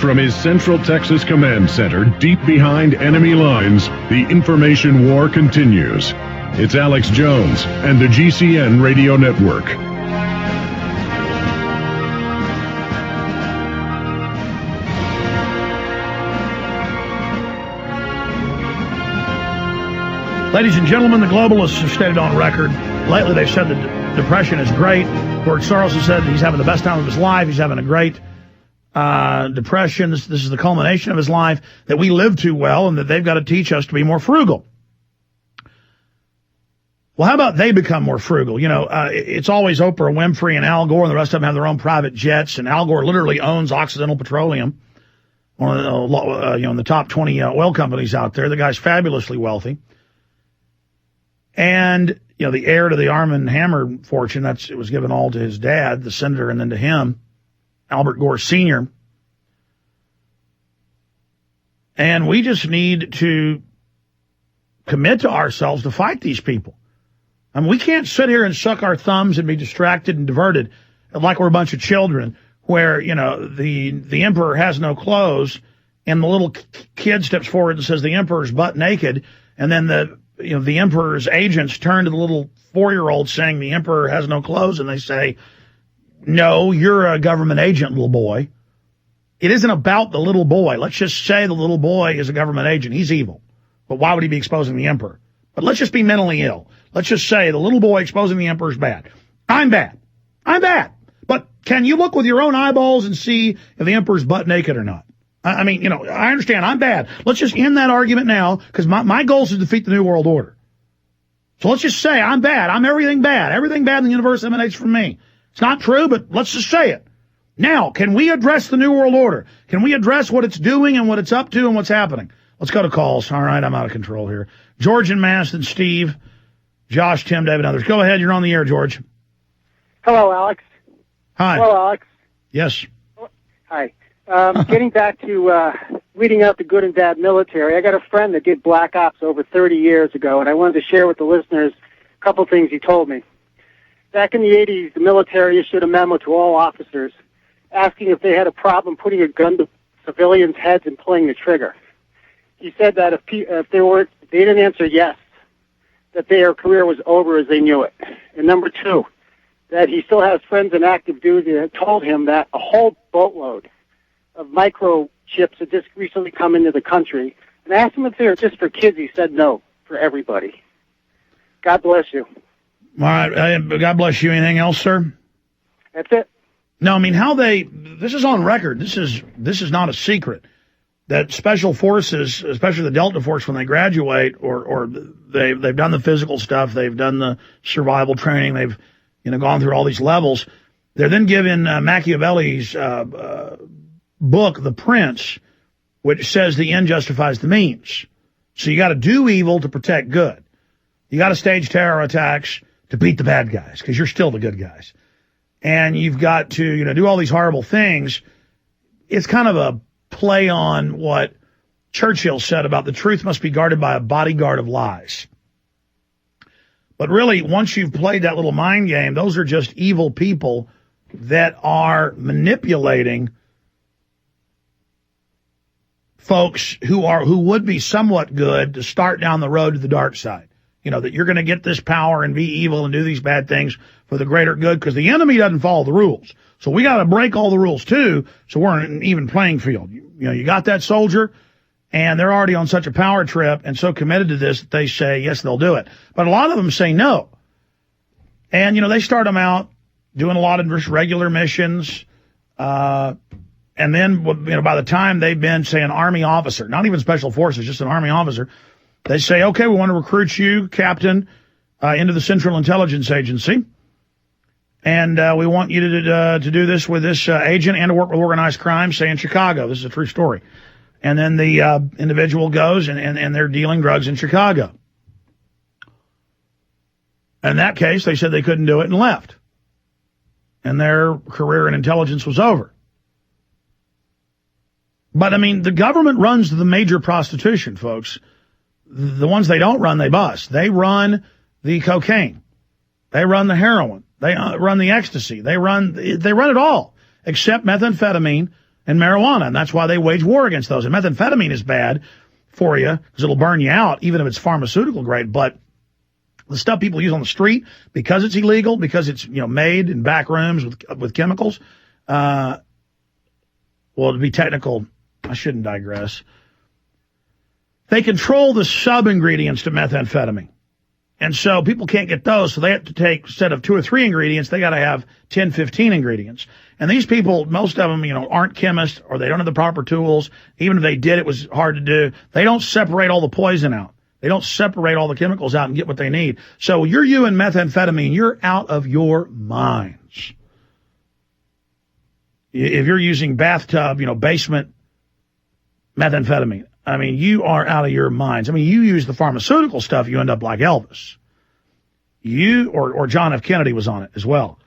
From his Central Texas Command Center, deep behind enemy lines, the information war continues. It's Alex Jones and the GCN Radio Network. Ladies and gentlemen, the globalists have stated on record. Lately, they've said that depression is great. George Soros has said he's having the best time of his life. He's having a great depression. This is the culmination of his life, that we live too well and that they've got to teach us to be more frugal. Well, how about they become more frugal? You know, it's always Oprah Winfrey and Al Gore, and the rest of them have their own private jets, and Al Gore literally owns Occidental Petroleum, one of the, in the top 20 oil companies out there. The guy's fabulously wealthy. And, you know, the heir to the Arm & Hammer fortune, it was given all to his dad, the senator, and then to him, Albert Gore Sr. And we just need to commit to ourselves to fight these people. I mean, we can't sit here and suck our thumbs and be distracted and diverted like we're a bunch of children where, you know, the emperor has no clothes and the little kid steps forward and says the emperor's butt naked, and then the emperor's agents turn to the little 4-year-old saying the emperor has no clothes, and they say, no, you're a government agent, little boy. It isn't about the little boy. Let's just say the little boy is a government agent. He's evil. But why would he be exposing the emperor? But let's just be mentally ill. Let's just say the little boy exposing the emperor is bad. I'm bad. I'm bad. But can you look with your own eyeballs and see if the emperor's butt naked or not? I mean, you know, I understand I'm bad. Let's just end that argument now, because my goal is to defeat the New World Order. So let's just say I'm bad. I'm everything bad. Everything bad in the universe emanates from me. It's not true, but let's just say it. Now, can we address the New World Order? Can we address what it's doing and what it's up to and what's happening? Let's go to calls. All right, I'm out of control here. George in Madison, Steve, Josh, Tim, David, others. Go ahead. You're on the air, George. Hello, Alex. Hi. Hello, Alex. Yes. Hi. Getting back to weeding out the good and bad military, I got a friend that did Black Ops over 30 years ago, and I wanted to share with the listeners a couple things he told me. Back in the 80s, the military issued a memo to all officers asking if they had a problem putting a gun to civilians' heads and pulling the trigger. He said that if they didn't answer yes, that their career was over as they knew it. And number two, that he still has friends in active duty that told him that a whole boatload of microchips had just recently come into the country. And I asked him if they were just for kids. He said no, for everybody. God bless you. All right. God bless you. Anything else, sir? That's it. No, I mean, this is on record. This is not a secret that special forces, especially the Delta Force, when they graduate or they've done the physical stuff, they've done the survival training, they've, gone through all these levels. They're then given Machiavelli's book, The Prince, which says the end justifies the means. So you got to do evil to protect good. You got to stage terror attacks to beat the bad guys, because you're still the good guys. And you've got to, do all these horrible things. It's kind of a play on what Churchill said about the truth must be guarded by a bodyguard of lies. But really, once you've played that little mind game, those are just evil people that are manipulating folks who would be somewhat good to start down the road to the dark side. That you're going to get this power and be evil and do these bad things for the greater good, because the enemy doesn't follow the rules. So we got to break all the rules too, so we're in an even playing field. You got that soldier, and they're already on such a power trip and so committed to this that they say, yes, they'll do it. But a lot of them say no. And, they start them out doing a lot of just regular missions. And then, by the time they've been, say, an Army officer, not even special forces, just an Army officer, they say, okay, we want to recruit you, Captain, into the Central Intelligence Agency. And we want you to do this with this agent and to work with organized crime, say in Chicago. This is a true story. And then the individual goes and they're dealing drugs in Chicago. In that case, they said they couldn't do it and left. And their career in intelligence was over. But, the government runs the major prostitution, folks. The ones they don't run, they bust. They run the cocaine. They run the heroin. They run the ecstasy. They run it all, except methamphetamine and marijuana, and that's why they wage war against those. And methamphetamine is bad for you because it'll burn you out, even if it's pharmaceutical grade. But the stuff people use on the street, because it's illegal, because it's made in back rooms with chemicals. Well, to be technical, I shouldn't digress. They control the sub-ingredients to methamphetamine. And so people can't get those, so they have to take, instead of 2 or 3 ingredients, they got to have 10, 15 ingredients. And these people, most of them, aren't chemists, or they don't have the proper tools. Even if they did, it was hard to do. They don't separate all the poison out. They don't separate all the chemicals out and get what they need. So you and methamphetamine, you're out of your minds. If you're using bathtub, basement methamphetamine, I mean, you are out of your minds. I mean, you use the pharmaceutical stuff, you end up like Elvis. You, or John F. Kennedy was on it as well.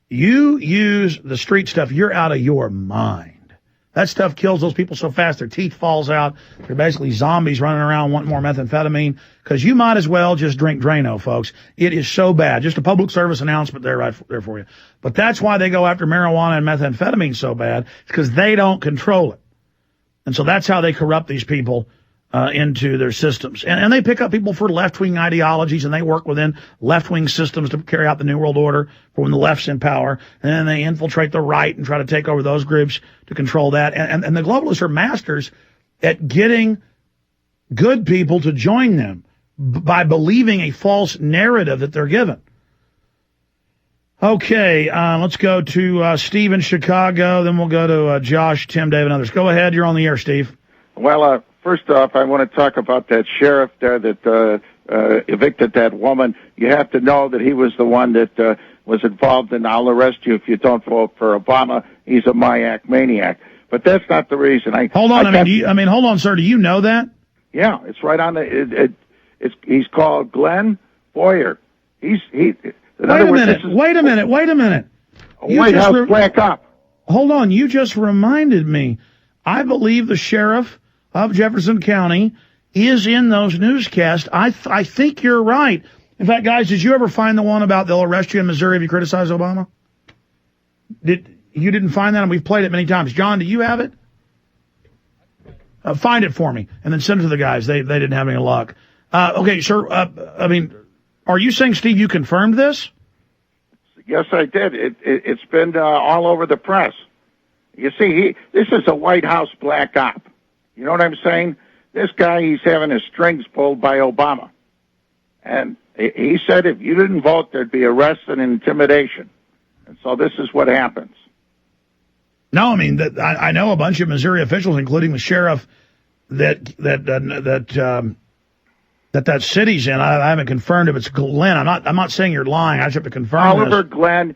You use the street stuff, you're out of your mind. That stuff kills those people so fast their teeth falls out. They're basically zombies running around wanting more methamphetamine, because you might as well just drink Drano, folks. It is so bad. Just a public service announcement there, right there for you. But that's why they go after marijuana and methamphetamine so bad, because they don't control it. And so that's how they corrupt these people into their systems. And they pick up people for left-wing ideologies, and they work within left-wing systems to carry out the New World Order for when the left's in power. And then they infiltrate the right and try to take over those groups to control that. And the globalists are masters at getting good people to join them by believing a false narrative that they're given. Okay, let's go to Steve in Chicago. Then we'll go to Josh, Tim, Dave, and others. Go ahead. You're on the air, Steve. Well, first off, I want to talk about that sheriff there that evicted that woman. You have to know that he was the one that was involved in "I'll arrest you if you don't vote for Obama." He's a maniac. But that's not the reason. Hold on. Hold on, sir. Do you know that? Yeah, it's right on the. He's called Glenn Boyer. Wait a minute. White House black op. Hold on. You just reminded me. I believe the sheriff of Jefferson County is in those newscasts. I think you're right. In fact, guys, did you ever find the one about they'll arrest you in Missouri if you criticize Obama? You didn't find that? And we've played it many times. John, do you have it? Find it for me and then send it to the guys. They didn't have any luck. Okay, sir. Are you saying, Steve, you confirmed this? Yes, I did. It's been all over the press. You see, this is a White House black op. You know what I'm saying? This guy, he's having his strings pulled by Obama. And he said if you didn't vote, there'd be arrest and intimidation. And so this is what happens. No, I know a bunch of Missouri officials, including the sheriff that city's in. I haven't confirmed if it's Glenn. I'm not saying you're lying. I just have to confirm Oliver this. Glenn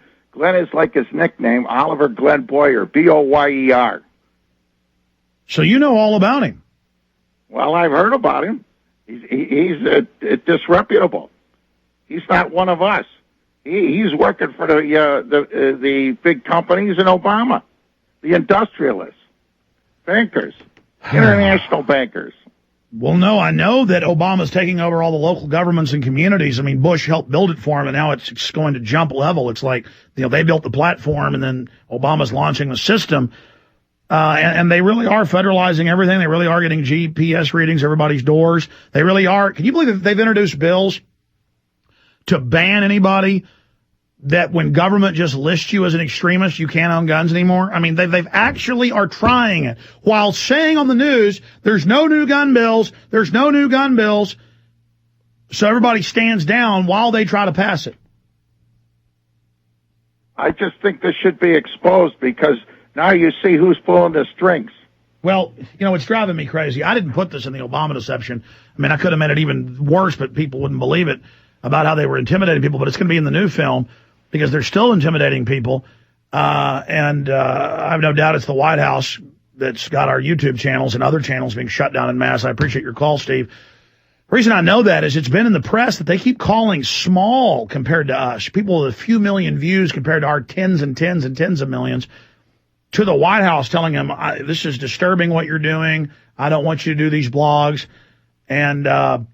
is like his nickname, Oliver Glenn Boyer, Boyer. So you know all about him. Well, I've heard about him. He's disreputable. He's not one of us. He's working for the big companies and Obama, the industrialists, bankers, international bankers. Well, no, I know that Obama's taking over all the local governments and communities. Bush helped build it for him, and now it's going to jump level. It's like, they built the platform, and then Obama's launching the system. And they really are federalizing everything. They really are getting GPS readings, everybody's doors. They really are. Can you believe that they've introduced bills to ban anybody that when government just lists you as an extremist, you can't own guns anymore? They've actually are trying it while saying on the news, there's no new gun bills. There's no new gun bills. So everybody stands down while they try to pass it. I just think this should be exposed because now you see who's pulling the strings. Well, it's driving me crazy. I didn't put this in the Obama deception. I could have made it even worse, but people wouldn't believe it about how they were intimidating people. But it's going to be in the new film because they're still intimidating people. And I have no doubt it's the White House that's got our YouTube channels and other channels being shut down en masse. I appreciate your call, Steve. The reason I know that is it's been in the press that they keep calling small compared to us. People with a few million views compared to our tens and tens and tens of millions. To the White House telling them, this is disturbing what you're doing. I don't want you to do these blogs. And the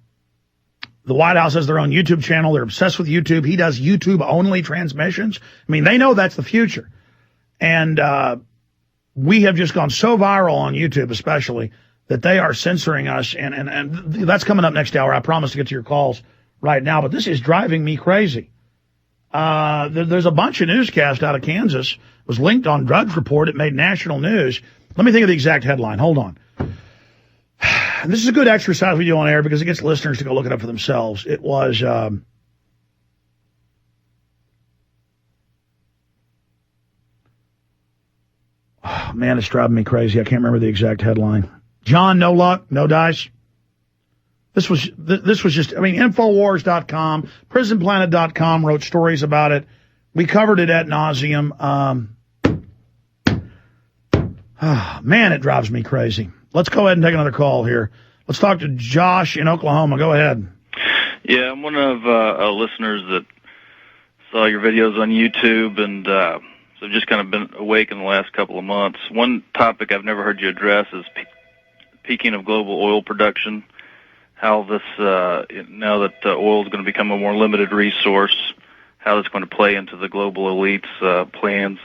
White House has their own YouTube channel. They're obsessed with YouTube. He does YouTube-only transmissions. They know that's the future. And we have just gone so viral on YouTube, especially, that they are censoring us. And that's coming up next hour. I promise to get to your calls right now. But this is driving me crazy. There's a bunch of newscasts out of Kansas. It was linked on Drudge Report. It made national news. Let me think of the exact headline. Hold on. And this is a good exercise we do on air because it gets listeners to go look it up for themselves. It was, oh, man, it's driving me crazy. I can't remember the exact headline. John, no luck, no dice. This was just, I mean, Infowars.com, PrisonPlanet.com wrote stories about it. We covered it ad nauseum. Man, it drives me crazy. Let's go ahead and take another call here. Let's talk to Josh in Oklahoma. Go ahead. Yeah, I'm one of listeners that saw your videos on YouTube, and so I've just kind of been awake in the last couple of months. One topic I've never heard you address is peaking of global oil production, how this, now that oil is going to become a more limited resource, how it's going to play into the global elite's plans.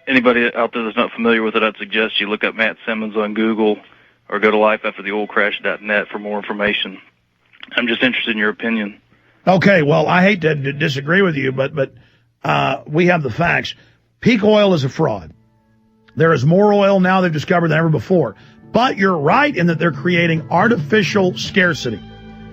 Anybody out there that's not familiar with it, I'd suggest you look up Matt Simmons on Google or go to lifeaftertheoilcrash.net for more information. I'm just interested in your opinion. Okay, well, I hate to disagree with you, but we have the facts. Peak oil is a fraud. There is more oil now they've discovered than ever before. But you're right in that they're creating artificial scarcity.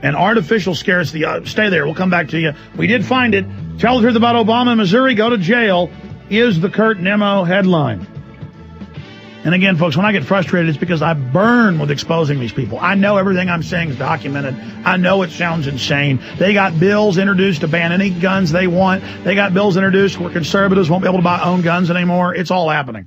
And artificial scarcity, stay there, we'll come back to you. We did find it. Tell the truth about Obama in Missouri, go to jail, is the Kurt Nemo headline. And again, folks, when I get frustrated, it's because I burn with exposing these people. I know everything I'm saying is documented. I know it sounds insane. They got bills introduced to ban any guns they want. They got bills introduced where conservatives won't be able to own guns anymore. It's all happening.